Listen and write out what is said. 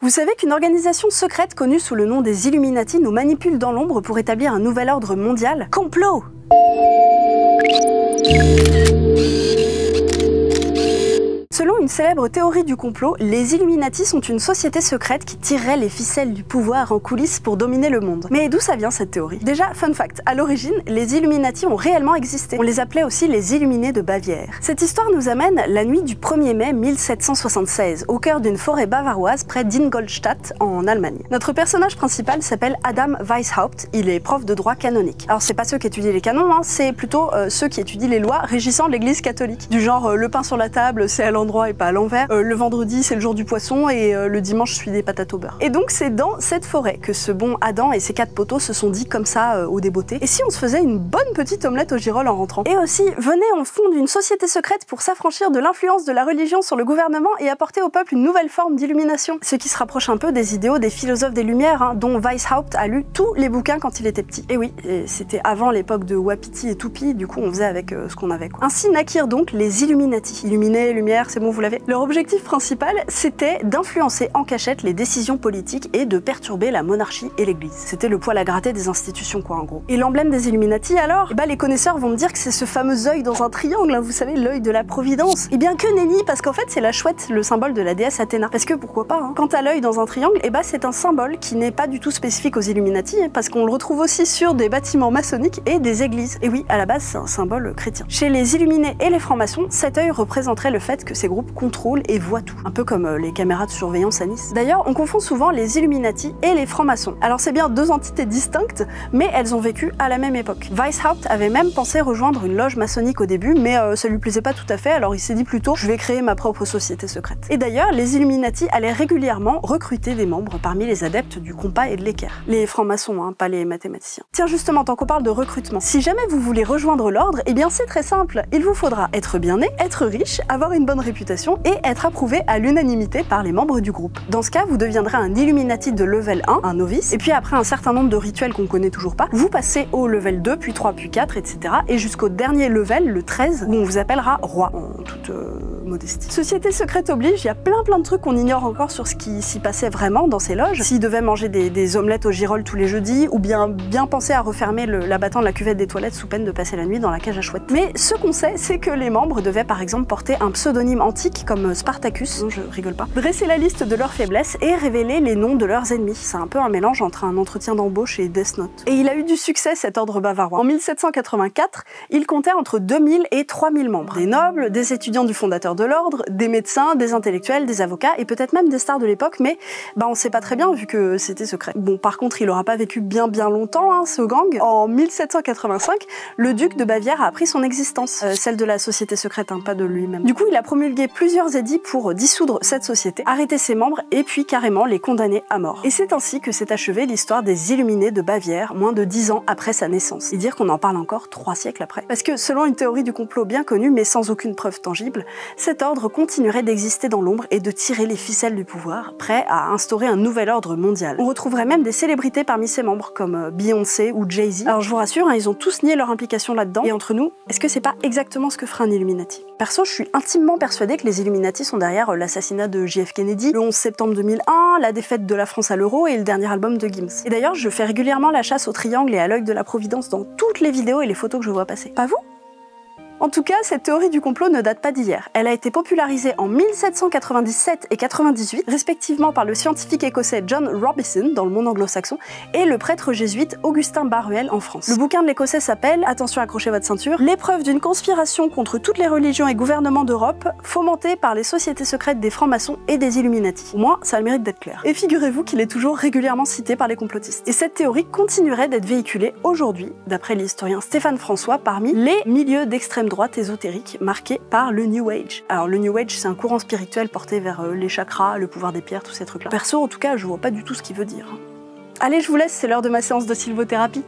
Vous savez qu'une organisation secrète connue sous le nom des Illuminati nous manipule dans l'ombre pour établir un nouvel ordre mondial? Complot! Selon une célèbre théorie du complot, les Illuminati sont une société secrète qui tirerait les ficelles du pouvoir en coulisses pour dominer le monde. Mais d'où ça vient cette théorie? Déjà, fun fact, à l'origine, les Illuminati ont réellement existé. On les appelait aussi les Illuminés de Bavière. Cette histoire nous amène la nuit du 1er mai 1776, au cœur d'une forêt bavaroise près d'Ingolstadt, en Allemagne. Notre personnage principal s'appelle Adam Weishaupt, il est prof de droit canonique. Alors c'est pas ceux qui étudient les canons, hein, c'est plutôt ceux qui étudient les lois régissant l'église catholique. Du genre, le pain sur la table, c'est à l'endroit et pas à l'envers, le vendredi c'est le jour du poisson et le dimanche je suis des patates au beurre. Et donc c'est dans cette forêt que ce bon Adam et ses 4 poteaux se sont dit comme ça au débeauté. Et si on se faisait une bonne petite omelette au girolles en rentrant? Et aussi, venez on fonde une société secrète pour s'affranchir de l'influence de la religion sur le gouvernement et apporter au peuple une nouvelle forme d'illumination. Ce qui se rapproche un peu des idéaux des philosophes des Lumières, hein, dont Weishaupt a lu tous les bouquins quand il était petit. Et oui, c'était avant l'époque de Wapiti et Tupi, du coup on faisait avec ce qu'on avait, quoi. Ainsi naquirent donc les Illuminati. Illuminés, lumière, c'est bon, vous l'avez. Leur objectif principal, c'était d'influencer en cachette les décisions politiques et de perturber la monarchie et l'église. C'était le poil à gratter des institutions, quoi, en gros. Et l'emblème des Illuminati, alors? Les connaisseurs vont me dire que c'est ce fameux œil dans un triangle, hein, vous savez, l'œil de la Providence. Et bien que nenni, parce qu'en fait, c'est la chouette, le symbole de la déesse Athéna. Parce que pourquoi pas, hein. Quant à l'œil dans un triangle, c'est un symbole qui n'est pas du tout spécifique aux Illuminati, parce qu'on le retrouve aussi sur des bâtiments maçonniques et des églises. Et oui, à la base, c'est un symbole chrétien. Chez les Illuminés et les francs-maçons, cet œil représenterait le fait que ces groupes contrôlent et voient tout. Un peu comme les caméras de surveillance à Nice. D'ailleurs, on confond souvent les Illuminati et les francs-maçons. Alors c'est bien 2 entités distinctes, mais elles ont vécu à la même époque. Weishaupt avait même pensé rejoindre une loge maçonnique au début, mais ça lui plaisait pas tout à fait, alors il s'est dit plutôt je vais créer ma propre société secrète. Et d'ailleurs, les Illuminati allaient régulièrement recruter des membres parmi les adeptes du compas et de l'équerre. Les francs-maçons, hein, pas les mathématiciens. Tiens, justement, tant qu'on parle de recrutement, si jamais vous voulez rejoindre l'ordre, c'est très simple. Il vous faudra être bien né, être riche, avoir une bonne réputation et être approuvé à l'unanimité par les membres du groupe. Dans ce cas, vous deviendrez un Illuminati de level 1, un novice, et puis après un certain nombre de rituels qu'on connaît toujours pas, vous passez au level 2, puis 3, puis 4, etc. et jusqu'au dernier level, le 13, où on vous appellera roi, en toute modestie. Société secrète oblige, il y a plein de trucs qu'on ignore encore sur ce qui s'y passait vraiment dans ces loges. S'ils devaient manger des omelettes au girolles tous les jeudis, ou bien penser à refermer l'abattant de la cuvette des toilettes sous peine de passer la nuit dans la cage à chouettes. Mais ce qu'on sait, c'est que les membres devaient par exemple porter un pseudonyme antique comme Spartacus, non je rigole pas, dresser la liste de leurs faiblesses et révéler les noms de leurs ennemis. C'est un peu un mélange entre un entretien d'embauche et Death Note. Et il a eu du succès cet ordre bavarois. En 1784, il comptait entre 2000 et 3000 membres. Des nobles, des étudiants du fondateur de l'ordre, des médecins, des intellectuels, des avocats et peut-être même des stars de l'époque, mais on sait pas très bien vu que c'était secret. Bon, par contre, il aura pas vécu bien longtemps, hein, ce gang. En 1785, le duc de Bavière a appris son existence, celle de la société secrète, hein, pas de lui-même. Du coup, il a promulgué plusieurs édits pour dissoudre cette société, arrêter ses membres et puis carrément les condamner à mort. Et c'est ainsi que s'est achevée l'histoire des Illuminés de Bavière, moins de 10 ans après sa naissance. Et dire qu'on en parle encore 3 siècles après. Parce que selon une théorie du complot bien connue, mais sans aucune preuve tangible, cet ordre continuerait d'exister dans l'ombre et de tirer les ficelles du pouvoir, prêt à instaurer un nouvel ordre mondial. On retrouverait même des célébrités parmi ses membres, comme Beyoncé ou Jay-Z. Alors je vous rassure, hein, ils ont tous nié leur implication là-dedans, et entre nous, est-ce que c'est pas exactement ce que ferait un Illuminati? Perso, je suis intimement persuadée que les Illuminati sont derrière l'assassinat de JF Kennedy, le 11 septembre 2001, la défaite de la France à l'euro et le dernier album de Gims. Et d'ailleurs, je fais régulièrement la chasse au triangle et à l'œil de la Providence dans toutes les vidéos et les photos que je vois passer. Pas vous? En tout cas, cette théorie du complot ne date pas d'hier. Elle a été popularisée en 1797 et 98, respectivement par le scientifique écossais John Robison dans le monde anglo-saxon et le prêtre jésuite Augustin Barruel en France. Le bouquin de l'écossais s'appelle, attention accrochez votre ceinture, L'épreuve d'une conspiration contre toutes les religions et gouvernements d'Europe, fomentée par les sociétés secrètes des francs-maçons et des Illuminati. Au moins, ça a le mérite d'être clair. Et figurez-vous qu'il est toujours régulièrement cité par les complotistes. Et cette théorie continuerait d'être véhiculée aujourd'hui, d'après l'historien Stéphane François, parmi les milieux d'extrême droite ésotérique marquée par le New Age. Alors le New Age, c'est un courant spirituel porté vers les chakras, le pouvoir des pierres, tous ces trucs-là. Perso, en tout cas, je vois pas du tout ce qu'il veut dire. Allez, je vous laisse, c'est l'heure de ma séance de sylvothérapie.